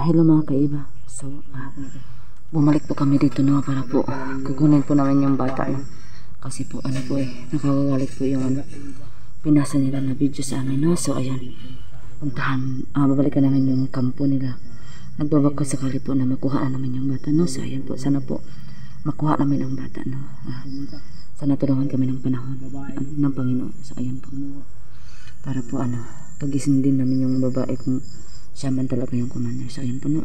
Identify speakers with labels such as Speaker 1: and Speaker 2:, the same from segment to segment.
Speaker 1: Hello mga kaiba. So, bumalik po kami dito no para po kukunin po namin yung bata no. Kasi po ano po nakakagalit po yung pinasa nila na video sa amin no. So ayan, babalikan namin yung kampo nila. Nagbabag ko sakali po na makuha namin yung bata no. So ayan po, sana po makuha namin ang bata no. Sana tulungan kami ng panahon ng Panginoon. So ayan po, para po pagising din namin yung babae kung siya man talaga yung commander. So ayan po no,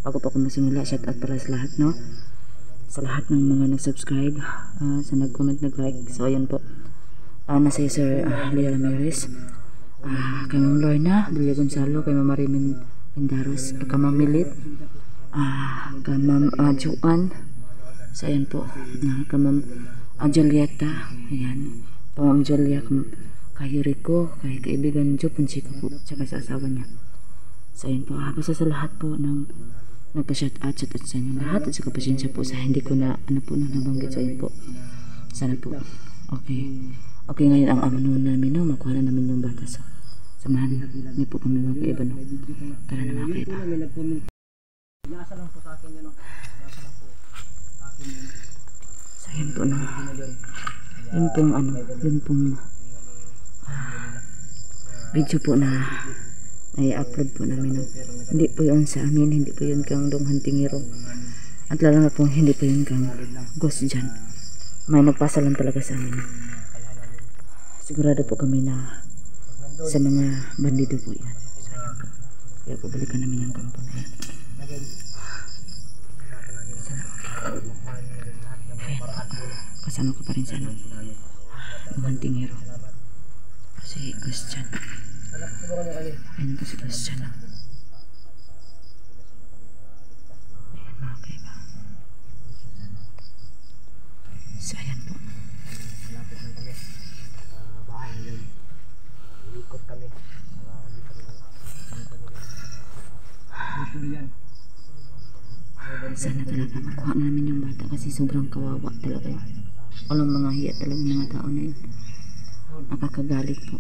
Speaker 1: bago po ako magsimula, shout out para sa lahat no, sa lahat ng mga nag-subscribe, sa nag-comment, nag-like. So ayan po, nasa Sir Lea Ramirez, kay Ma'am Lorna Villa Gonzalo, kay Ma'am Marimin Pindaros, kay Ma'am Milit, kay Ma'am Juan. So ayan po, kay Ma'am Julieta, ayan, kay Ma'am Julia, kay Yuriko, kay kaibigan Jo Punchika po, tsaka sa asawa niya. So ayun po, basta sa lahat po ng nagpa-shoutout sa inyo lahat, at saka pasensya po sa hindi ko na nabanggit sa inyo po. Sana po okay ngayon ang amo namin no, makuha na namin yung bata. So samahan niyo po kami mga kaiba no. Tara na mga kaiba.
Speaker 2: Nasa lang po sa akin yun no. Nasa lang po sa akin yun.
Speaker 1: So ayun po na, yun pong video po na i-upload po namin no. Hindi po yun sa amin, hindi po yun kang Dong Hantingero, at lalo na po hindi po yun kang Ghost dyan. May nagpasa lang talaga sa amin. Sigurado po kami na sa mga bandido po yan. So ayan po, kaya po balikan namin yung kampo na yan. Kasama ko pa rin sa Dong Hantingero, si Ghost dyan. Ayan po si Bastian. Ayan mga kaiba. So ayan po,
Speaker 2: Malapit lang kami bahay na yun. Ikot kami
Speaker 1: sana talaga makuha namin yung bata kasi sobrang kawawa talaga yun. Walang mga hiya talaga mga tao na yun. Nakakagalit po.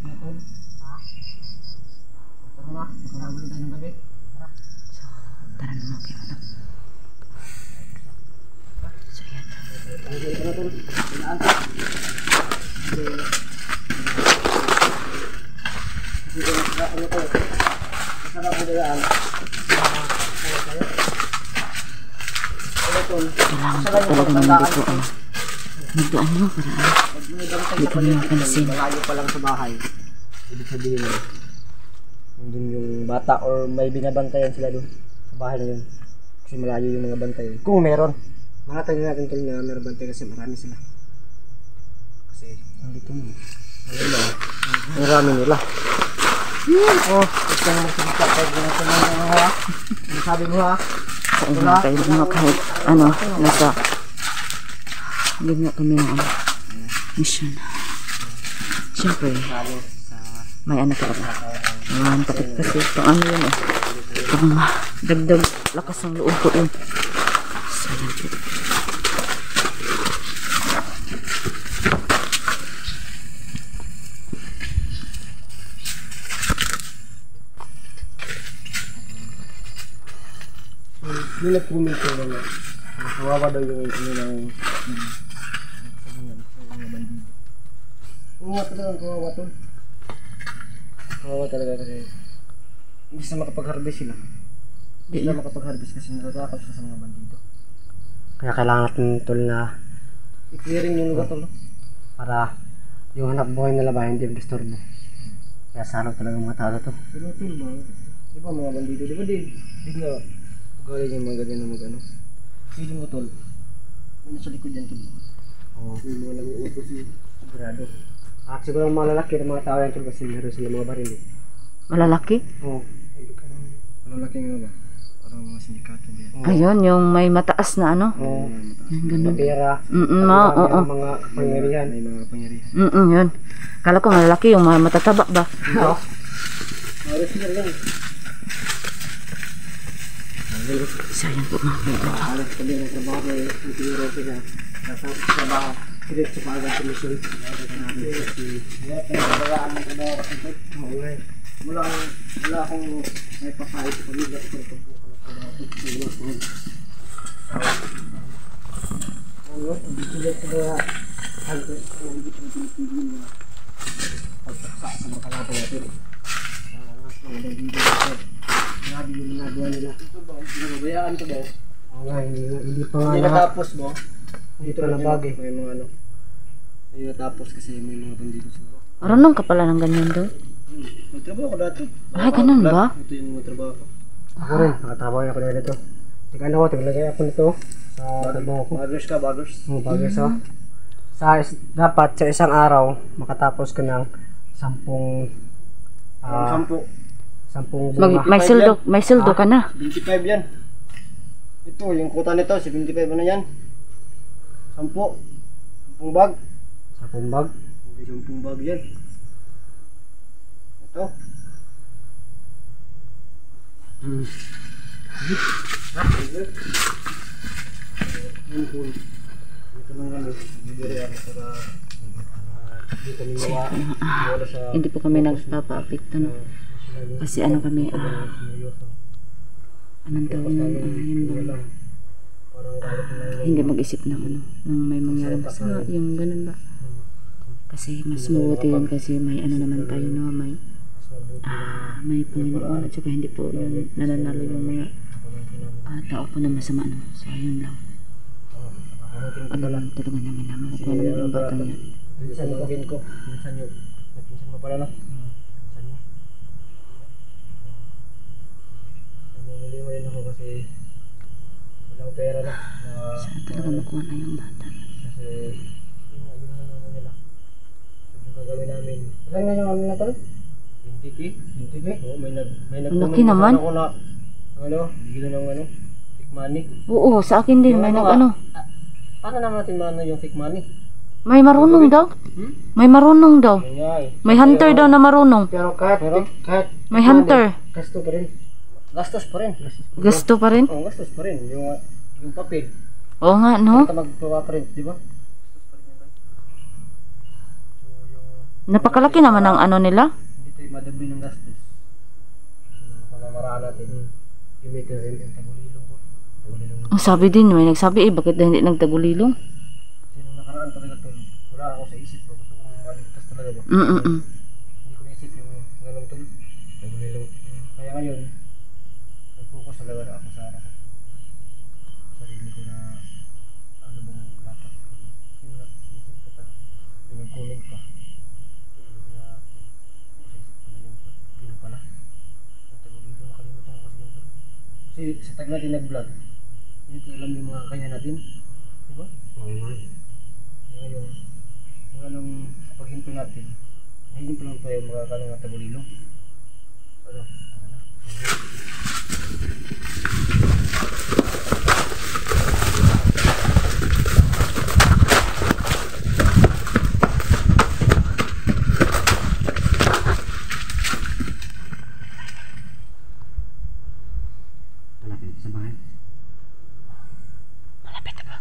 Speaker 2: Makakagulo tayo ng gabi.
Speaker 1: So, tara na mga kaiba. So, yan. Kailangan po talaga naman dito magdaan mo para hindi kami mapansin.
Speaker 2: Malayo pa lang sa bahay. Ibig sabihin nandun yung bata or may binabantayan sila doon sa bahay na yun. Kasi malayo yung mga bantay. Kung meron, makatayin natin ito na meron bantay kasi marami sila. Kasi nandito mo. Ayun na. Marami nila. Oh, gusto mo magsalita kahit ganito na yung ha? Ano sabi mo ha?
Speaker 1: Sa inyo kahit nasa hindi nga kami ng mission. Siyempre may anak ka ba? Ang takot kasi pang yun pang dagdag lakas ng loob ko yun. So yan po,
Speaker 2: yung nag-comment ko na kawawa daw yung ng mga bandido. Oo, talagang kawawa to. Kawawa talaga kasi hindi sila makapag-harvest sila. Hindi sila makapag-harvest kasi natatakot sila sa mga bandido. Kaya kailangan natin tol na i-clearing yung lugar tol para yung hanap buhay nila ba hindi disturbo. Kaya sarap talaga mga tao to. Pero tol ba? Di ba mga bandido? Di ba di nga ugali yung mga ganyan na mag-ano? Feeling ko tol, may nasa likod yan tol. Oo, yung mga nag-uutos yung sigurado. At siguro mga lalaki ng mga tao yan tol kasi meron sila mga baril.
Speaker 1: malalaki?
Speaker 2: Oo. Malalaki nga ba? Parang mga sindikato din.
Speaker 1: Ayun, yung may mataas na
Speaker 2: Oo.
Speaker 1: ganun.
Speaker 2: Pera.
Speaker 1: Oo.
Speaker 2: Mga pangyarihan. May mga pangyarihan.
Speaker 1: Yun. Kala ko malalaki yung mga matataba ba?
Speaker 2: Oo. Maris na lang.
Speaker 1: Sayang po mga kaiba.
Speaker 2: Alas kami ng trabaho may siguro sila. Nasa trabaho. Kilit sa pagod sa mission. Nagagaan ng trabaho kasi ito. Mula akong may pakait sa pamilya. Ano, dito sa mga hagdo, hindi ko pinipigil na pagpaksa sa mga kalaban natin. Mga bandito natin. Grabe yung ginagawa nila. Ito ba? Pinabayaan ko ba? Oo nga, hindi pa nga natapos mo. Dito na bagay. May mga ano. Hindi natapos kasi may mga bandito siguro.
Speaker 1: Marunong ka pala ng ganyan doon?
Speaker 2: May trabaho ko dati.
Speaker 1: Ay, ganun ba?
Speaker 2: Ito yung mga trabaho ko. Ako rin, nakatrabaho ako na dito. Tignan ako, tiglagay ako nito sa trabaho ko. Baggers ka, baggers? Oo, baggers ako. Dapat sa isang araw, makatapos ka ng 10 bunga.
Speaker 1: May sildo ka na.
Speaker 2: 25 yan. Ito, yung kuta nito, 75 ano yan? 10 bag. 10 bag? Hindi 10 bag yan. Ito. Ito lang kami. Bibiri ako para hindi kami wala sa...
Speaker 1: Hindi po kami nagpapa-apekto, no? Kasi ano kami, anong tawag na, yun ba? Hindi mag-isip ng ano, nang may mangyari masama, yung ganun ba? Kasi mas mabuti yun kasi may ano naman tayo, no? May Panginoon at saka hindi po yung nananalo yung mga tao po na masama, no? So, ayun lang. Talaga naman naman ako naman yung bata niya.
Speaker 2: Pinsan mo ko. Pinsan nyo. Pinsan mo pala, no? Pinsan mo. Namumuli mo rin ako kasi walang pera na.
Speaker 1: Saan talaga makuha na yung bata?
Speaker 2: Kasi yung ano nila. Yung gagawin namin. Ilan nga yung ano na tol? 20k? 20k? Oo, may
Speaker 1: laki naman.
Speaker 2: Ako na, ano, bigyan ng ano, fake money.
Speaker 1: Oo, sa akin din, may nag-ano.
Speaker 2: Paano naman natin maano yung fake money?
Speaker 1: May marunong daw. May marunong daw. May hunter daw na marunong.
Speaker 2: Pero kahit
Speaker 1: may hunter.
Speaker 2: Gasto pa rin. Gastos pa rin.
Speaker 1: Gusto pa rin?
Speaker 2: Oo, gastos pa rin. Yung papel.
Speaker 1: Oo nga, no?
Speaker 2: Basta magpa-print, di ba?
Speaker 1: Napakalaki naman ang ano nila.
Speaker 2: Hindi tayo madami ng gastos. Pamamaraan natin. Gamitin rin yung tagulilong to.
Speaker 1: Ang sabi din, may nagsabi bakit hindi nagtagulilong?
Speaker 2: Nung nakaraan talaga to, wala ako sa isip ko. Gusto kong maligtas talaga ba? Hindi ko naisip yung ganun to. Tagulilong. Kaya ngayon, nag-focus talaga na ako sa anak ko. Sarili ko na ano bang dapat. Yung naisip ko talaga. Yung nag-comment pa. Kaya naisip ko na yun pala. Tagulilong, nakalimutan ko kasi yun to. Kasi sa tag natin nag-vlog. Hindi alam yung mga kaya natin. Diba? Oo nga. Ngayon, kung anong paghinto natin, ngayon pa lang tayo makakano ng tagulilong. Ano? Tara na. Malapit sa bahay. Malapit na ba?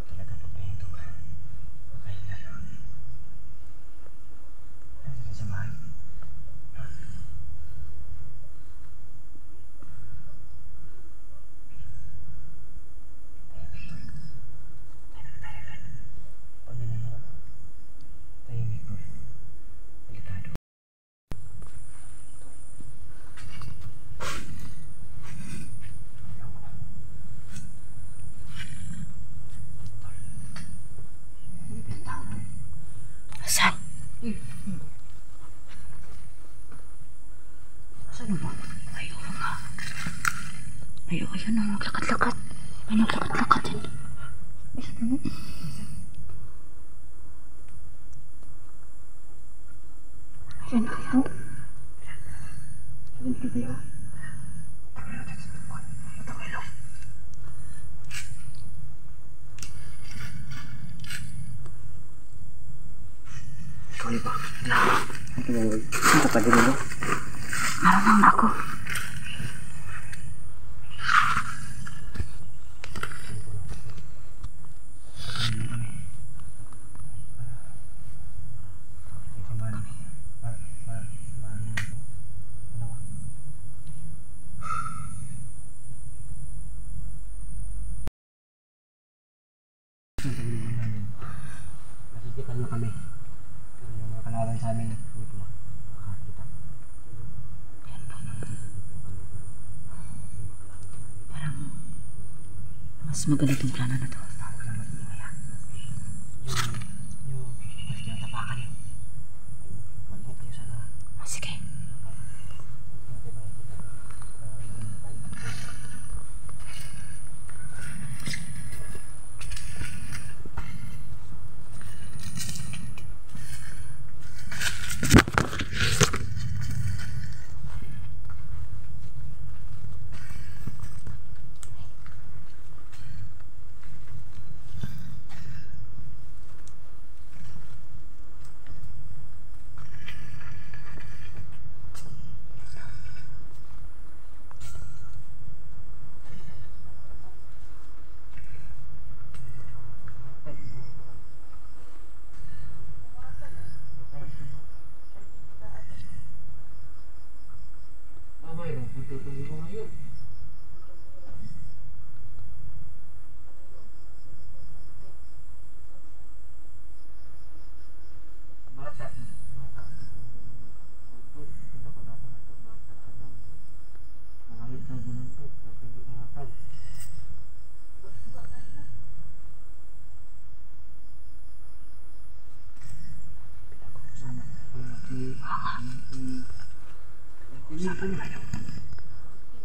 Speaker 2: Talaga papahinto ka. Papahinga lang. Malapit sa bahay. Tahimik ko. Delikado.
Speaker 1: Saan?
Speaker 2: Saan ba?
Speaker 1: Ayaw nga. Ayaw na maglakad-lakad. May naglakad-lakad din. Ayan na kayo.
Speaker 2: Sabihin ka tayo. Ikaw ba? Ang kapatid nilo?
Speaker 1: Marunong na ako. Mas maganda tong plano na to.
Speaker 2: Yung mas tinatapakan yun. Mag-ingat kayo sana.
Speaker 1: Sige.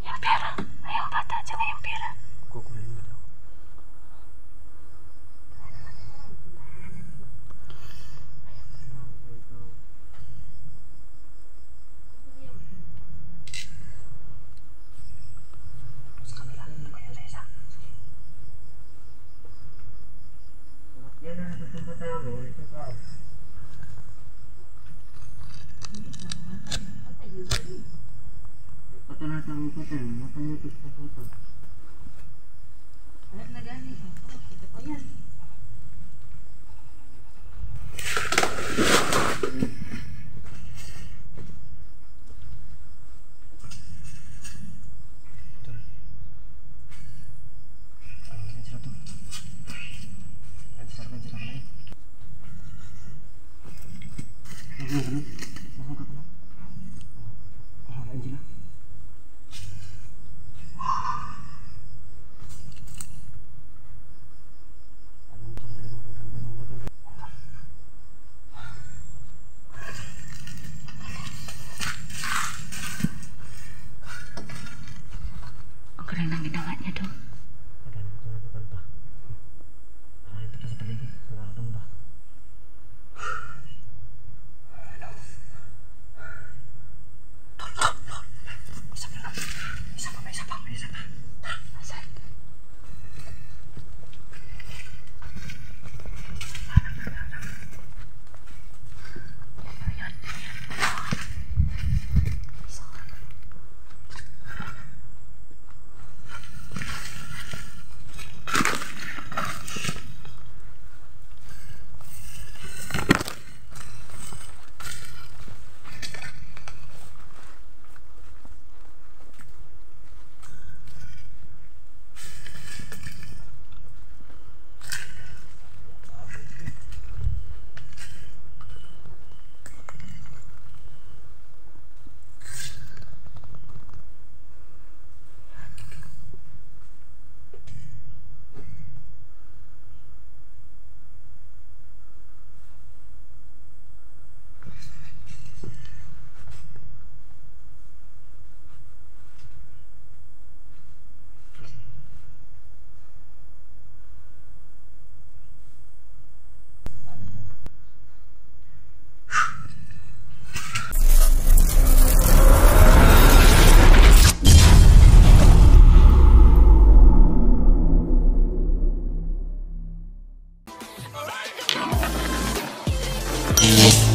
Speaker 1: Yung pera. Ay, yung bata. Tsaka yung pera.
Speaker 2: Kukunin mo daw. Yan na, gusto mo tayo. Ito pa. Patunatan mo pa tayo. Matayapit pa po ito.
Speaker 1: Alam na gani. Ito pa yan. Ang galing ng ginawa niya doon.
Speaker 3: Yeah.